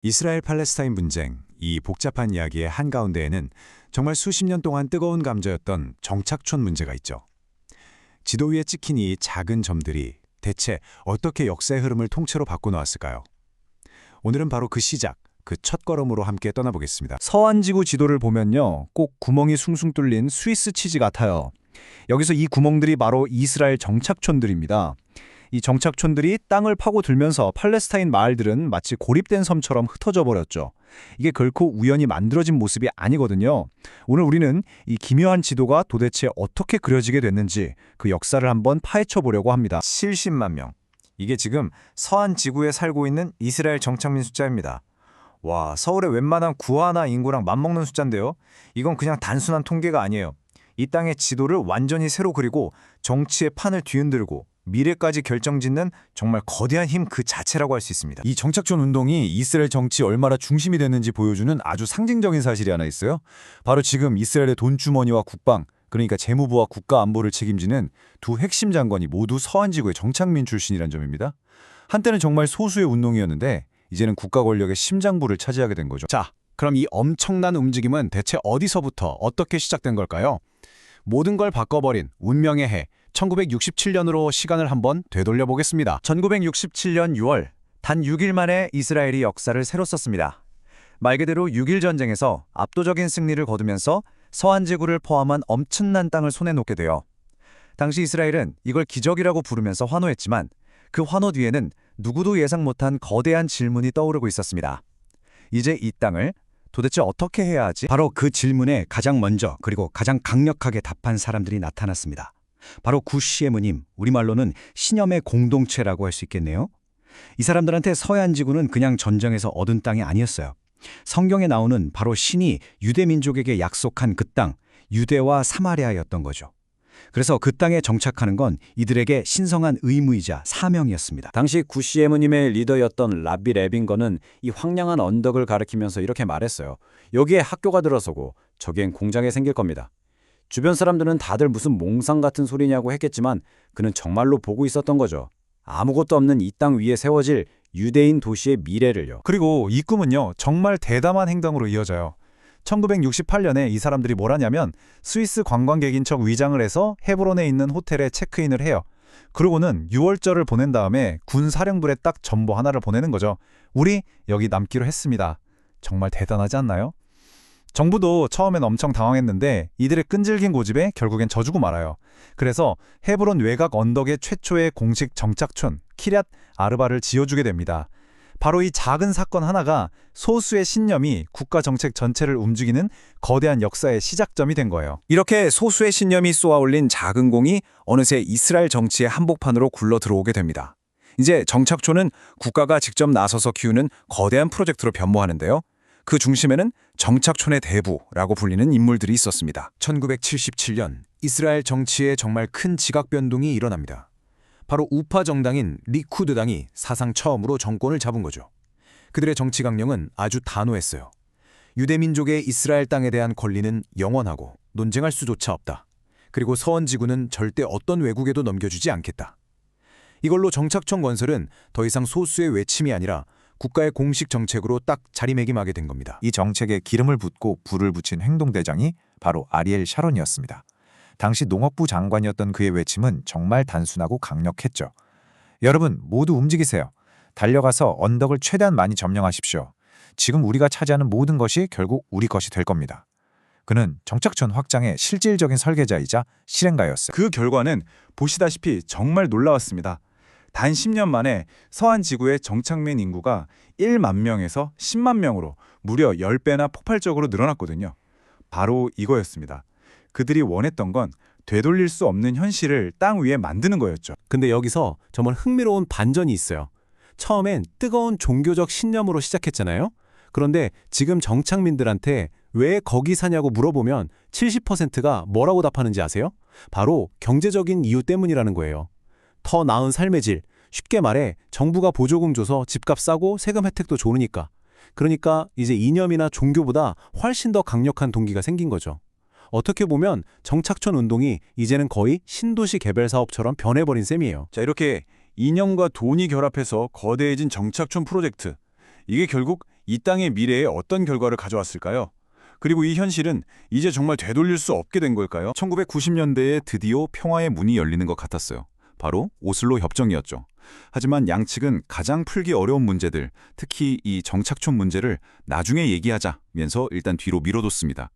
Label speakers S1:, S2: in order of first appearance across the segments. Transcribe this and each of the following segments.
S1: 이스라엘 팔레스타인 분쟁, 이 복잡한 이야기의 한가운데에는 정말 수십 년 동안 뜨거운 감자였던 정착촌 문제가 있죠. 지도 위에 찍힌 이 작은 점들이 대체 어떻게 역사의 흐름을 통째로 바꿔놓았을까요? 오늘은 바로 그 시작, 그 첫걸음으로 함께 떠나보겠습니다.
S2: 서안지구 지도를 보면요, 꼭 구멍이 숭숭 뚫린 스위스 치즈 같아요. 여기서 이 구멍들이 바로 이스라엘 정착촌들입니다. 이 정착촌들이 땅을 파고들면서 팔레스타인 마을들은 마치 고립된 섬처럼 흩어져 버렸죠. 이게 결코 우연히 만들어진 모습이 아니거든요. 오늘 우리는 이 기묘한 지도가 도대체 어떻게 그려지게 됐는지 그 역사를 한번 파헤쳐 보려고 합니다.
S3: 70만 명. 이게 지금 서안 지구에 살고 있는 이스라엘 정착민 숫자입니다. 와, 서울의 웬만한 구 하나 인구랑 맞먹는 숫자인데요. 이건 그냥 단순한 통계가 아니에요. 이 땅의 지도를 완전히 새로 그리고 정치의 판을 뒤흔들고 미래까지 결정짓는 정말 거대한 힘 그 자체라고 할 수 있습니다.
S4: 이 정착촌 운동이 이스라엘 정치에 얼마나 중심이 됐는지 보여주는 아주 상징적인 사실이 하나 있어요. 바로 지금 이스라엘의 돈주머니와 국방, 그러니까 재무부와 국가 안보를 책임지는 두 핵심 장관이 모두 서안지구의 정착민 출신이란 점입니다. 한때는 정말 소수의 운동이었는데 이제는 국가 권력의 심장부를 차지하게 된 거죠.
S1: 자, 그럼 이 엄청난 움직임은 대체 어디서부터 어떻게 시작된 걸까요? 모든 걸 바꿔버린 운명의 해, 1967년으로 시간을 한번 되돌려 보겠습니다.
S2: 1967년 6월, 단 6일 만에 이스라엘이 역사를 새로 썼습니다. 말 그대로 6.1 전쟁에서 압도적인 승리를 거두면서 서안지구를 포함한 엄청난 땅을 손에 놓게 돼요. 당시 이스라엘은 이걸 기적이라고 부르면서 환호했지만 그 환호 뒤에는 누구도 예상 못한 거대한 질문이 떠오르고 있었습니다. 이제 이 땅을 도대체 어떻게 해야 하지? 바로 그 질문에 가장 먼저 그리고 가장 강력하게 답한 사람들이 나타났습니다. 바로 구시에무님, 우리말로는 신념의 공동체라고 할 수 있겠네요. 이 사람들한테 서해안지구는 그냥 전쟁에서 얻은 땅이 아니었어요. 성경에 나오는 바로 신이 유대 민족에게 약속한 그 땅, 유대와 사마리아였던 거죠. 그래서 그 땅에 정착하는 건 이들에게 신성한 의무이자 사명이었습니다.
S5: 당시 구시에무님의 리더였던 라비 레빈거는 이 황량한 언덕을 가리키면서 이렇게 말했어요. 여기에 학교가 들어서고 저기엔 공장이 생길 겁니다. 주변 사람들은 다들 무슨 몽상 같은 소리냐고 했겠지만 그는 정말로 보고 있었던 거죠. 아무것도 없는 이 땅 위에 세워질 유대인 도시의 미래를요.
S4: 그리고 이 꿈은요, 정말 대담한 행동으로 이어져요. 1968년에 이 사람들이 뭘 하냐면 스위스 관광객인 척 위장을 해서 헤브론에 있는 호텔에 체크인을 해요. 그러고는 6월절을 보낸 다음에 군 사령부에 딱 전보 하나를 보내는 거죠. 우리 여기 남기로 했습니다. 정말 대단하지 않나요? 정부도 처음엔 엄청 당황했는데 이들의 끈질긴 고집에 결국엔 져주고 말아요. 그래서 헤브론 외곽 언덕의 최초의 공식 정착촌 키럇 아르바를 지어주게 됩니다. 바로 이 작은 사건 하나가 소수의 신념이 국가 정책 전체를 움직이는 거대한 역사의 시작점이 된 거예요.
S2: 이렇게 소수의 신념이 쏘아올린 작은 공이 어느새 이스라엘 정치의 한복판으로 굴러 들어오게 됩니다. 이제 정착촌은 국가가 직접 나서서 키우는 거대한 프로젝트로 변모하는데요. 그 중심에는 정착촌의 대부라고 불리는 인물들이 있었습니다.
S1: 1977년 이스라엘 정치에 정말 큰 지각 변동이 일어납니다. 바로 우파 정당인 리쿠드당이 사상 처음으로 정권을 잡은 거죠. 그들의 정치 강령은 아주 단호했어요. 유대민족의 이스라엘 땅에 대한 권리는 영원하고 논쟁할 수조차 없다. 그리고 서원지구는 절대 어떤 외국에도 넘겨주지 않겠다. 이걸로 정착촌 건설은 더 이상 소수의 외침이 아니라 국가의 공식 정책으로 딱 자리매김하게 된 겁니다.
S3: 이 정책에 기름을 붓고 불을 붙인 행동대장이 바로 아리엘 샤론이었습니다. 당시 농업부 장관이었던 그의 외침은 정말 단순하고 강력했죠. 여러분 모두 움직이세요. 달려가서 언덕을 최대한 많이 점령하십시오. 지금 우리가 차지하는 모든 것이 결국 우리 것이 될 겁니다. 그는 정착촌 확장의 실질적인 설계자이자 실행가였어요.
S6: 그 결과는 보시다시피 정말 놀라웠습니다. 단 10년 만에 서안지구의 정착민 인구가 1만 명에서 10만 명으로 무려 10배나 폭발적으로 늘어났거든요. 바로 이거였습니다. 그들이 원했던 건 되돌릴 수 없는 현실을 땅 위에 만드는 거였죠.
S7: 근데 여기서 정말 흥미로운 반전이 있어요. 처음엔 뜨거운 종교적 신념으로 시작했잖아요. 그런데 지금 정착민들한테 왜 거기 사냐고 물어보면 70%가 뭐라고 답하는지 아세요? 바로 경제적인 이유 때문이라는 거예요. 더 나은 삶의 질, 쉽게 말해 정부가 보조금 줘서 집값 싸고 세금 혜택도 좋으니까. 그러니까 이제 이념이나 종교보다 훨씬 더 강력한 동기가 생긴 거죠. 어떻게 보면 정착촌 운동이 이제는 거의 신도시 개발 사업처럼 변해버린 셈이에요.
S6: 자, 이렇게 이념과 돈이 결합해서 거대해진 정착촌 프로젝트. 이게 결국 이 땅의 미래에 어떤 결과를 가져왔을까요? 그리고 이 현실은 이제 정말 되돌릴 수 없게 된 걸까요? 1990년대에 드디어 평화의 문이 열리는 것 같았어요. 바로 오슬로 협정이었죠. 하지만 양측은 가장 풀기 어려운 문제들, 특히 이 정착촌 문제를 나중에 얘기하자면서 일단 뒤로 미뤄뒀습니다.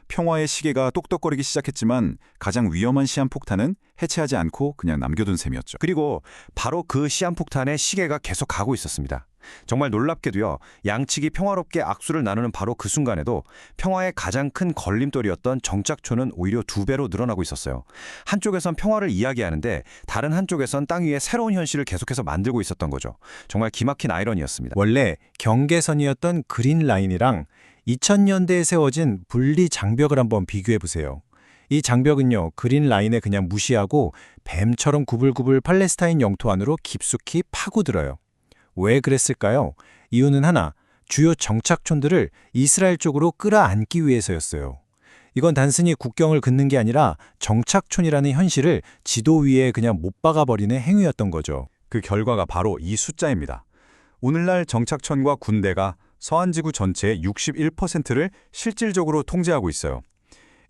S6: 평화의 시계가 똑똑거리기 시작했지만 가장 위험한 시한폭탄은 해체하지 않고 그냥 남겨둔 셈이었죠.
S2: 그리고 바로 그 시한폭탄의 시계가 계속 가고 있었습니다. 정말 놀랍게도요. 양측이 평화롭게 악수를 나누는 바로 그 순간에도 평화의 가장 큰 걸림돌이었던 정착촌은 오히려 2배로 늘어나고 있었어요. 한쪽에선 평화를 이야기하는데 다른 한쪽에선 땅 위에 새로운 현실을 계속해서 만들고 있었던 거죠. 정말 기막힌 아이러니였습니다.
S1: 원래 경계선이었던 그린 라인이랑 2000년대에 세워진 분리 장벽을 한번 비교해 보세요. 이 장벽은요, 그린 라인에 그냥 무시하고 뱀처럼 구불구불 팔레스타인 영토 안으로 깊숙이 파고들어요. 왜 그랬을까요? 이유는 하나, 주요 정착촌들을 이스라엘 쪽으로 끌어안기 위해서였어요. 이건 단순히 국경을 긋는 게 아니라 정착촌이라는 현실을 지도 위에 그냥 못 박아버리는 행위였던 거죠.
S6: 그 결과가 바로 이 숫자입니다. 오늘날 정착촌과 군대가 서한지구 전체의 61%를 실질적으로 통제하고 있어요.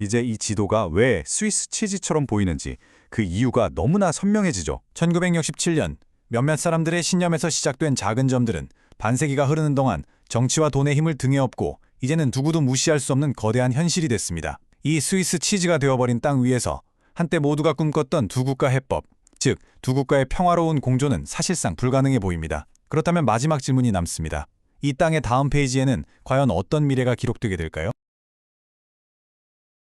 S6: 이제 이 지도가 왜 스위스 치즈처럼 보이는지 그 이유가 너무나 선명해지죠. 1967년 몇몇 사람들의 신념에서 시작된 작은 점들은 반세기가 흐르는 동안 정치와 돈의 힘을 등에 업고 이제는 누구도 무시할 수 없는 거대한 현실이 됐습니다. 이 스위스 치즈가 되어버린 땅 위에서 한때 모두가 꿈꿨던 두 국가 해법, 즉 두 국가의 평화로운 공존은 사실상 불가능해 보입니다. 그렇다면 마지막 질문이 남습니다. 이 땅의 다음 페이지에는 과연 어떤 미래가 기록되게 될까요?